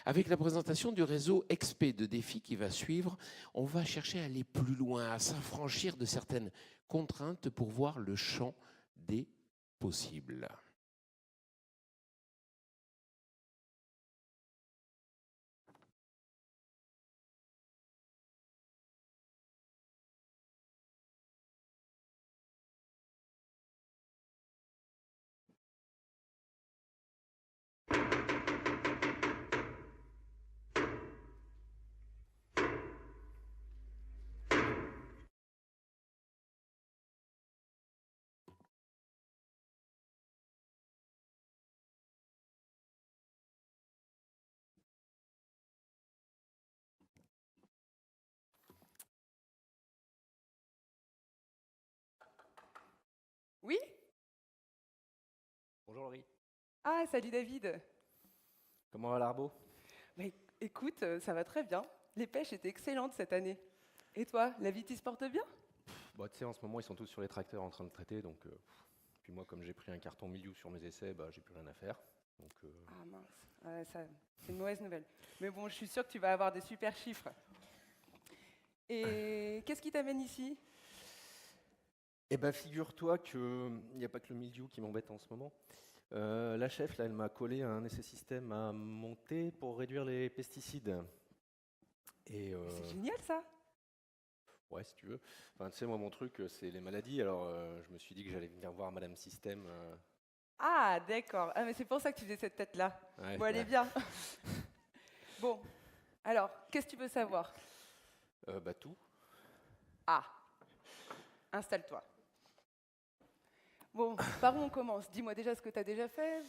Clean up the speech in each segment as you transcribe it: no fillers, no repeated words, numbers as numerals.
Avec la présentation du réseau XP de défis qui va suivre, on va chercher à aller plus loin, à s'affranchir de certaines contraintes pour voir le champ des possibles. Oui? Bonjour Laurie, Ah, salut David. comment va l'Arbo? Mais écoute, ça va très bien. Les pêches étaient excellentes cette année. Et toi, la vie t'y se porte bien? Bah, tu sais, en ce moment ils sont tous sur les tracteurs en train de traiter, donc puis moi comme j'ai pris un carton milieu sur mes essais, bah, j'ai plus rien à faire. Donc, Ah mince, ouais, ça, c'est une mauvaise nouvelle. Mais bon, je suis sûre que tu vas avoir des super chiffres. Et qu'est-ce qui t'amène ici? Eh ben figure-toi qu'il n'y a pas que le mildiou qui m'embête en ce moment. La chef, là, elle m'a collé un essai système à monter pour réduire les pesticides. Et Mais c'est génial ça! ouais, si tu veux. Enfin, tu sais, moi mon truc, c'est les maladies, alors je me suis dit que j'allais venir voir Madame Système. Ah, d'accord. Ah, mais c'est pour ça que tu faisais cette tête-là. Ouais, Bon, allez, ouais. bien. Bon, alors, qu'est-ce que tu veux savoir? Bah tout. Ah, installe-toi. Bon, par où on commence? Dis-moi déjà ce que tu as déjà fait.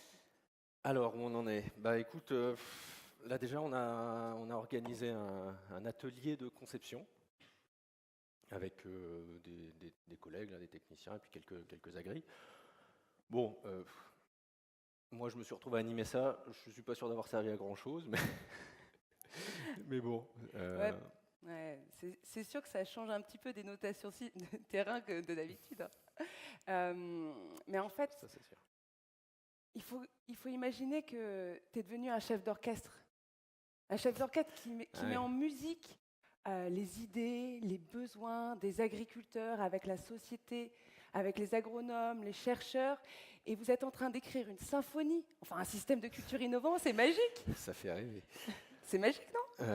Alors, où on en est? Bah écoute, là déjà on a organisé un atelier de conception avec des collègues, là, des techniciens et puis quelques agris. Bon, moi je me suis retrouvé à animer ça, je suis pas sûr d'avoir servi à grand chose, mais, mais bon. Ouais, ouais, c'est sûr que ça change un petit peu des notations de terrain que de d'habitude, hein. Mais en fait, Ça c'est sûr. il faut imaginer que tu es devenu un chef d'orchestre. Un chef d'orchestre qui Ah met ouais. en musique les idées, les besoins des agriculteurs avec la société, avec les agronomes, les chercheurs. Et vous êtes en train d'écrire une symphonie, enfin un système de culture innovant, c'est magique. Ça fait rêver. C'est magique, non?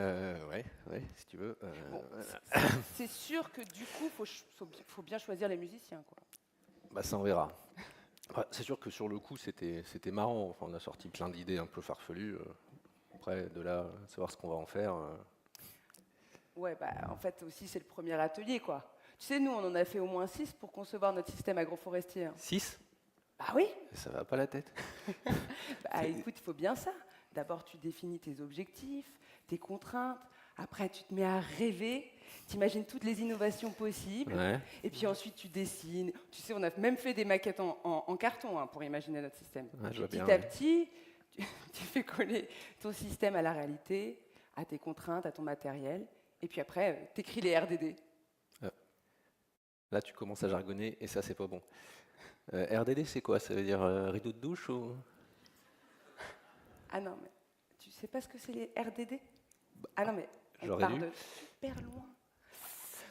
Ouais, si tu veux. Bon, Voilà. c'est sûr que du coup, faut bien choisir les musiciens, quoi. Bah ça on verra. Ouais, c'est sûr que sur le coup c'était marrant, enfin, on a sorti plein d'idées un peu farfelues. Après, de là, savoir ce qu'on va en faire. Ouais, bah en fait aussi c'est le premier atelier, quoi. Tu sais, nous on en a fait au moins 6 pour concevoir notre système agroforestier, hein. 6. Bah oui. Ça va pas la tête. Bah écoute, il faut bien ça. D'abord tu définis tes objectifs, tes contraintes. Après tu te mets à rêver. T'imagines toutes les innovations possibles. Ouais. Et puis ensuite tu dessines. Tu sais, on a même fait des maquettes en carton, hein, pour imaginer notre système. Ouais, je vois Petit bien. à Ouais. petit, tu fais coller ton système à la réalité, à tes contraintes, à ton matériel. Et puis après, t'écris les RDD. Là, tu commences à jargonner et ça, c'est pas bon. RDD, c'est quoi? Ça veut dire rideau de douche ou... Ah non, mais tu sais pas ce que c'est les RDD? Ah non, mais on J'aurais part dû. de super loin.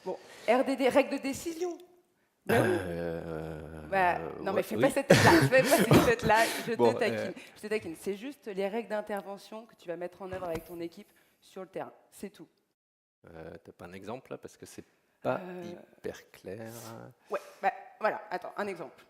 Bon, RDD, règles de décision. Ben oui. Bah, non, mais fais pas oui. cette tête-là. Fais pas cette tête-là. Je Bon, te taquine. Je te taquine. C'est juste les règles d'intervention que tu vas mettre en œuvre avec ton équipe sur le terrain. C'est tout. t'as pas un exemple là parce que c'est pas Euh, hyper clair. Ouais, bah voilà. Attends, un exemple.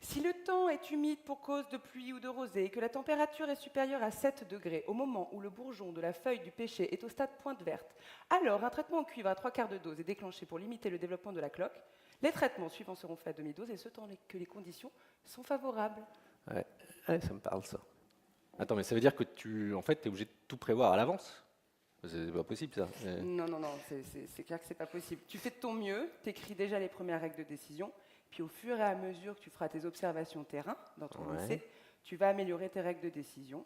Si le temps est humide pour cause de pluie ou de rosée et que la température est supérieure à 7 degrés au moment où le bourgeon de la feuille du pêcher est au stade pointe verte, alors un traitement en cuivre à 3/4 de dose est déclenché pour limiter le développement de la cloque. Les traitements suivants seront faits à demi-dose et ce tant que les conditions sont favorables. Ouais. Ouais, ça me parle ça. Attends, mais ça veut dire que en fait, t'es obligé de tout prévoir à l'avance? C'est pas possible ça. Non, non, non, c'est clair que c'est pas possible. Tu fais de ton mieux, tu écris déjà les premières règles de décision, puis au fur et à mesure que tu feras tes observations terrain dans ton Ouais. lycée, tu vas améliorer tes règles de décision.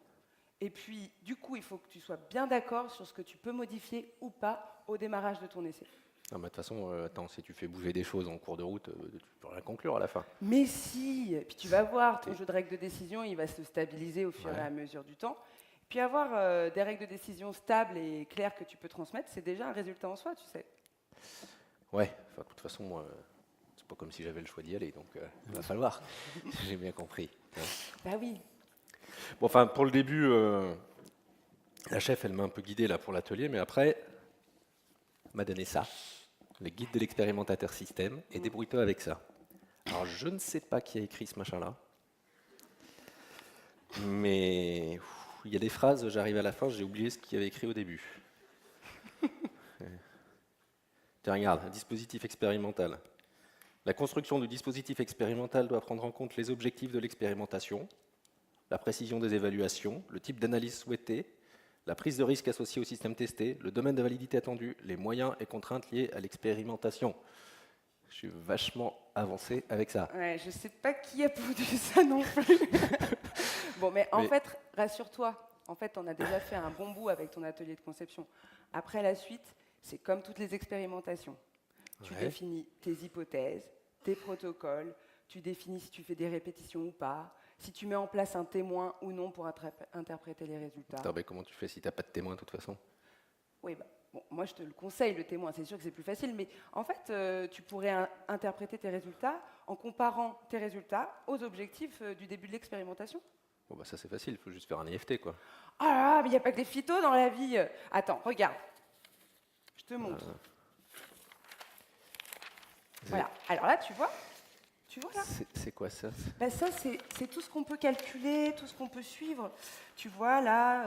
Et puis, du coup, il faut que tu sois bien d'accord sur ce que tu peux modifier ou pas au démarrage de ton essai. Non, mais de toute façon, attends, si tu fais bouger des choses en cours de route, tu peux rien conclure à la fin. Mais si, puis tu vas voir, ton Et- jeu de règles de décision, il va se stabiliser au fur et Ouais. à mesure du temps. Puis avoir des règles de décision stables et claires que tu peux transmettre, c'est déjà un résultat en soi, tu sais. Ouais, enfin, de toute façon, moi, c'est pas comme si j'avais le choix d'y aller, donc il va falloir. J'ai bien compris. Ouais. Bah oui. Bon, enfin, pour le début, la chef, elle m'a un peu guidé là pour l'atelier, mais après, elle m'a donné ça, le guide de l'expérimentateur système, et débrouille-toi avec ça. Alors, je ne sais pas qui a écrit ce machin-là, mais il y a des phrases, j'arrive à la fin, j'ai oublié ce qu'il y avait écrit au début. Tiens, regarde, un dispositif expérimental. La construction du dispositif expérimental doit prendre en compte les objectifs de l'expérimentation, la précision des évaluations, le type d'analyse souhaité, la prise de risque associée au système testé, le domaine de validité attendu, les moyens et contraintes liés à l'expérimentation. Je suis vachement avancé avec ça. Ouais, je sais pas qui a pondu ça non plus. Bon, mais en fait, rassure-toi. En fait, on a déjà fait un bon bout avec ton atelier de conception. Après, la suite, c'est comme toutes les expérimentations. Tu définis tes hypothèses, tes protocoles, tu définis si tu fais des répétitions ou pas, si tu mets en place un témoin ou non pour interpréter les résultats. Attends, mais comment tu fais si tu n'as pas de témoin de toute façon? Oui, bah, bon, moi je te le conseille, le témoin, c'est sûr que c'est plus facile, mais en fait, tu pourrais interpréter tes résultats en comparant tes résultats aux objectifs du début de l'expérimentation. Bon, bah ça c'est facile, il faut juste faire un IFT, quoi. Ah là là, mais il n'y a pas que des phytos dans la vie. Attends, regarde. Je te montre. Voilà. Alors là, tu vois là C'est quoi ça? Ben ça, c'est tout ce qu'on peut calculer, tout ce qu'on peut suivre. Tu vois là,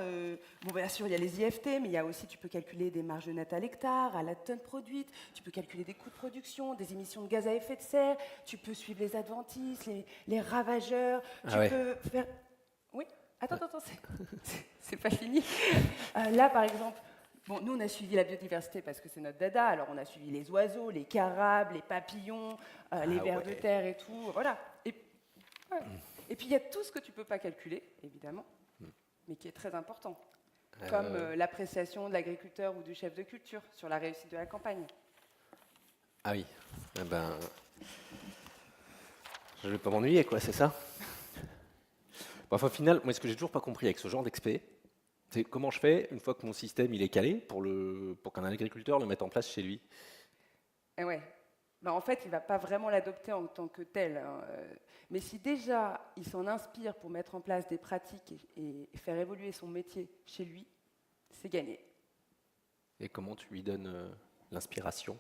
bon bien sûr, il y a les IFT, mais il y a aussi, tu peux calculer des marges nettes à l'hectare, à la tonne produite, tu peux calculer des coûts de production, des émissions de gaz à effet de serre, tu peux suivre les adventices, les ravageurs, tu peux faire... Oui, attends, c'est pas fini. Là, par exemple, bon, nous, on a suivi la biodiversité parce que c'est notre dada. Alors, on a suivi les oiseaux, les carabes, les papillons, les vers de terre et tout. Voilà. Et puis, il y a tout ce que tu ne peux pas calculer, évidemment, mais qui est très important, comme l'appréciation de l'agriculteur ou du chef de culture sur la réussite de la campagne. Ah oui. Eh ben, je ne vais pas m'ennuyer, quoi, c'est ça? Bon, enfin, au final, moi, ce que j'ai toujours pas compris avec ce genre d'expé, c'est comment je fais, une fois que mon système il est calé, pour qu'un agriculteur le mette en place chez lui. Et ouais. Ben, en fait, il ne va pas vraiment l'adopter en tant que tel. Hein. Mais si déjà il s'en inspire pour mettre en place des pratiques et faire évoluer son métier chez lui, c'est gagné. Et comment tu lui donnes l'inspiration?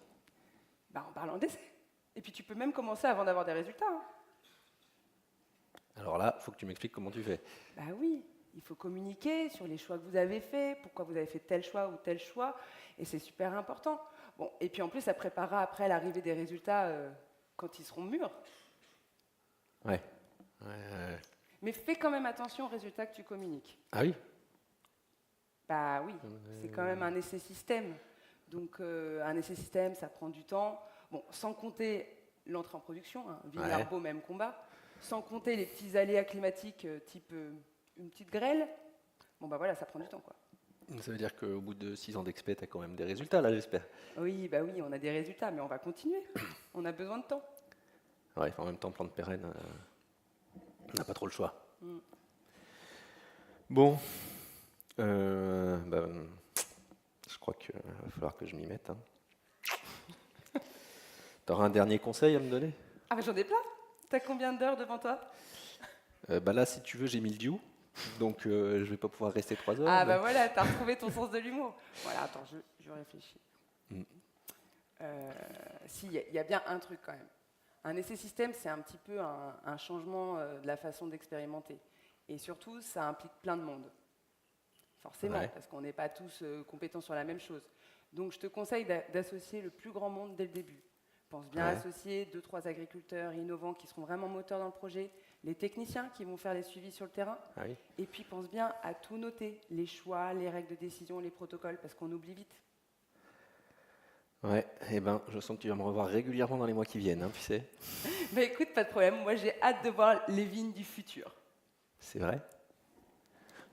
Ben, en parlant d'essai. Et puis tu peux même commencer avant d'avoir des résultats. Hein. Alors là, il faut que tu m'expliques comment tu fais. Ben oui. Il faut communiquer sur les choix que vous avez faits, pourquoi vous avez fait tel choix ou tel choix, et c'est super important. Bon, et puis en plus, ça préparera après l'arrivée des résultats quand ils seront mûrs. Ouais. Mais fais quand même attention aux résultats que tu communiques. Ah oui? Bah oui, c'est quand même un essai système. Donc un essai système, ça prend du temps. Bon, sans compter l'entrée en production, hein, vive l'arbo, même combat. Sans compter les petits aléas climatiques type... une petite grêle, bon bah voilà, ça prend du temps, quoi. Ça veut dire qu'au bout de 6 ans d'expé, tu as quand même des résultats, là, j'espère. Oui, bah oui, on a des résultats, mais on va continuer. On a besoin de temps. Ouais, en même temps, plante pérenne, on n'a pas trop le choix. Bon, je crois qu'il va falloir que je m'y mette. Hein. T'auras un dernier conseil à me donner? Ah bah j'en ai plein. T'as combien d'heures devant toi? Bah là, si tu veux, j'ai mis le due, donc je vais pas pouvoir rester 3 heures. Ah bah voilà, t'as retrouvé ton sens de l'humour. Voilà, attends, je réfléchis. Si, il y a bien un truc quand même. Un essai système, c'est un petit peu un changement de la façon d'expérimenter. Et surtout, ça implique plein de monde. Forcément, parce qu'on n'est pas tous compétents sur la même chose. Donc je te conseille d'associer le plus grand monde dès le début. Pense bien associer 2-3 agriculteurs innovants qui seront vraiment moteurs dans le projet, les techniciens qui vont faire les suivis sur le terrain, et puis pense bien à tout noter, les choix, les règles de décision, les protocoles, parce qu'on oublie vite. Ouais, eh ben, je sens que tu vas me revoir régulièrement dans les mois qui viennent, hein, tu sais. Bah écoute, pas de problème, moi j'ai hâte de voir les vignes du futur. C'est vrai?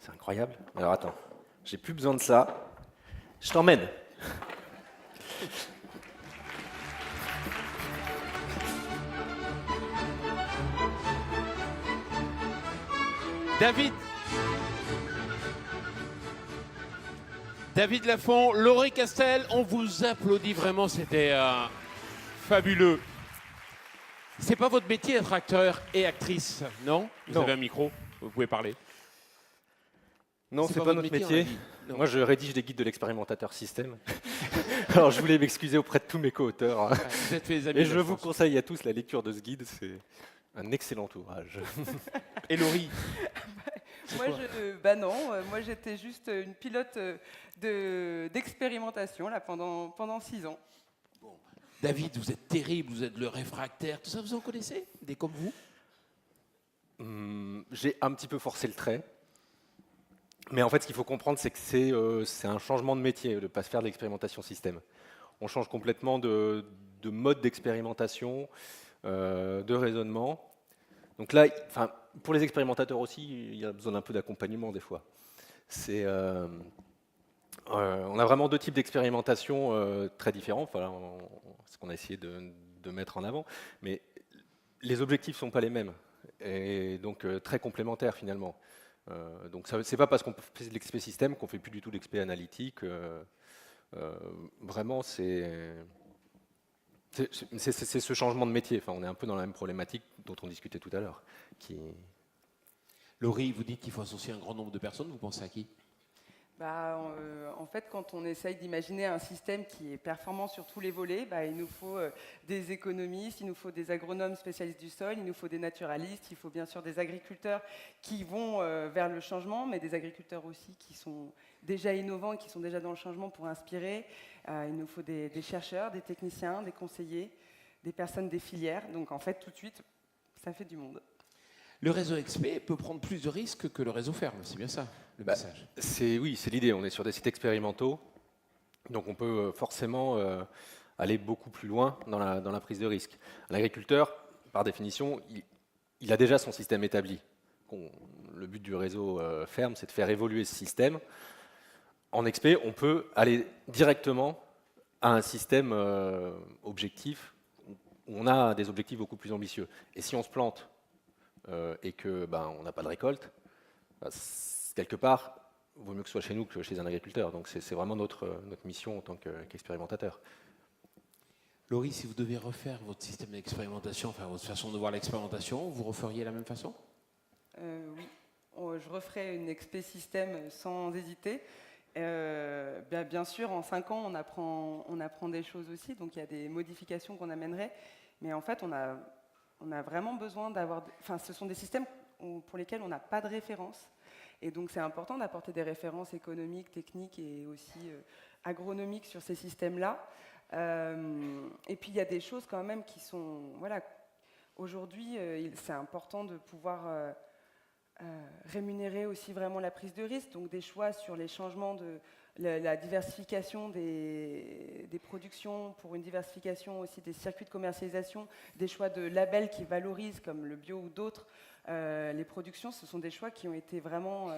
C'est incroyable. Alors attends, j'ai plus besoin de ça. Je t'emmène. David, David Lafont, Laurie Castel, on vous applaudit vraiment, c'était fabuleux. C'est pas votre métier d'être acteur et actrice, non? Vous Non. avez un micro, vous pouvez parler. Non, c'est pas votre notre on a métier. dit. Non. Moi, je rédige des guides de l'expérimentateur système. Alors, je voulais m'excuser auprès de tous mes co-auteurs. Ouais, vous êtes fait les amis. Et là, je vous pense. conseille à tous la lecture de ce guide. C'est un excellent ouvrage. Et Laurie? Moi, moi j'étais juste une pilote d'expérimentation là, pendant 6 ans. David, vous êtes terrible, vous êtes le réfractaire, tout ça, vous en connaissez? Des comme vous? J'ai un petit peu forcé le trait. Mais en fait, ce qu'il faut comprendre, c'est que c'est un changement de métier, de ne pas se faire de l'expérimentation système. On change complètement de mode d'expérimentation, de raisonnement. Donc là, pour les expérimentateurs aussi, il y a besoin d'un peu d'accompagnement des fois. On a vraiment 2 types d'expérimentation très différents, voilà, ce qu'on a essayé de mettre en avant. Mais les objectifs ne sont pas les mêmes, et donc très complémentaires finalement. Donc c'est pas parce qu'on fait de l'expé système qu'on fait plus du tout d'expé analytique. Vraiment, c'est ce changement de métier. Enfin, on est un peu dans la même problématique dont on discutait tout à l'heure. Laurie, vous dites qu'il faut associer un grand nombre de personnes, vous pensez à qui? En fait, quand on essaye d'imaginer un système qui est performant sur tous les volets, il nous faut des économistes, il nous faut des agronomes spécialistes du sol, il nous faut des naturalistes, il faut bien sûr des agriculteurs qui vont vers le changement, mais des agriculteurs aussi qui sont déjà innovants, qui sont déjà dans le changement pour inspirer. Il nous faut des chercheurs, des techniciens, des conseillers, des personnes des filières. Donc en fait, tout de suite, ça fait du monde. Le réseau XP peut prendre plus de risques que le réseau ferme, c'est bien ça le message. Oui, c'est l'idée. On est sur des sites expérimentaux, donc on peut forcément aller beaucoup plus loin dans la prise de risque. L'agriculteur, par définition, il a déjà son système établi. Le but du réseau ferme, c'est de faire évoluer ce système. En XP, on peut aller directement à un système objectif où on a des objectifs beaucoup plus ambitieux. Et si on se plante et que on n'a pas de récolte, quelque part, il vaut mieux que ce soit chez nous que chez un agriculteur. Donc c'est vraiment notre mission en tant qu'expérimentateur. Laurie, si vous deviez refaire votre système d'expérimentation, enfin votre façon de voir l'expérimentation, vous referiez la même façon? Oui, je referai une expé système sans hésiter. Bien sûr, en 5 ans, on apprend des choses aussi, donc il y a des modifications qu'on amènerait. Mais en fait, on a vraiment besoin d'avoir... Enfin, ce sont des systèmes pour lesquels on n'a pas de référence. Et donc, c'est important d'apporter des références économiques, techniques et aussi agronomiques sur ces systèmes-là. Et puis, il y a des choses quand même qui sont... Voilà, aujourd'hui, c'est important de pouvoir rémunérer aussi vraiment la prise de risque. Donc, des choix sur les changements de... La diversification des productions, pour une diversification aussi des circuits de commercialisation, des choix de labels qui valorisent, comme le bio ou d'autres, les productions, ce sont des choix qui ont été vraiment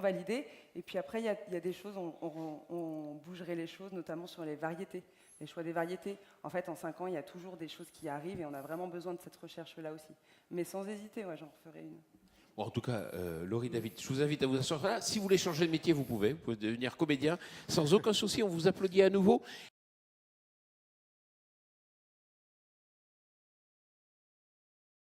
validés. Et puis après, il y a des choses, on bougerait les choses, notamment sur les variétés, les choix des variétés. En fait, en 5 ans, il y a toujours des choses qui arrivent et on a vraiment besoin de cette recherche-là aussi. Mais sans hésiter, j'en referai une. Bon, en tout cas, Laurie, David, je vous invite à vous asseoir là. Si vous voulez changer de métier, vous pouvez devenir comédien sans aucun souci. On vous applaudit à nouveau.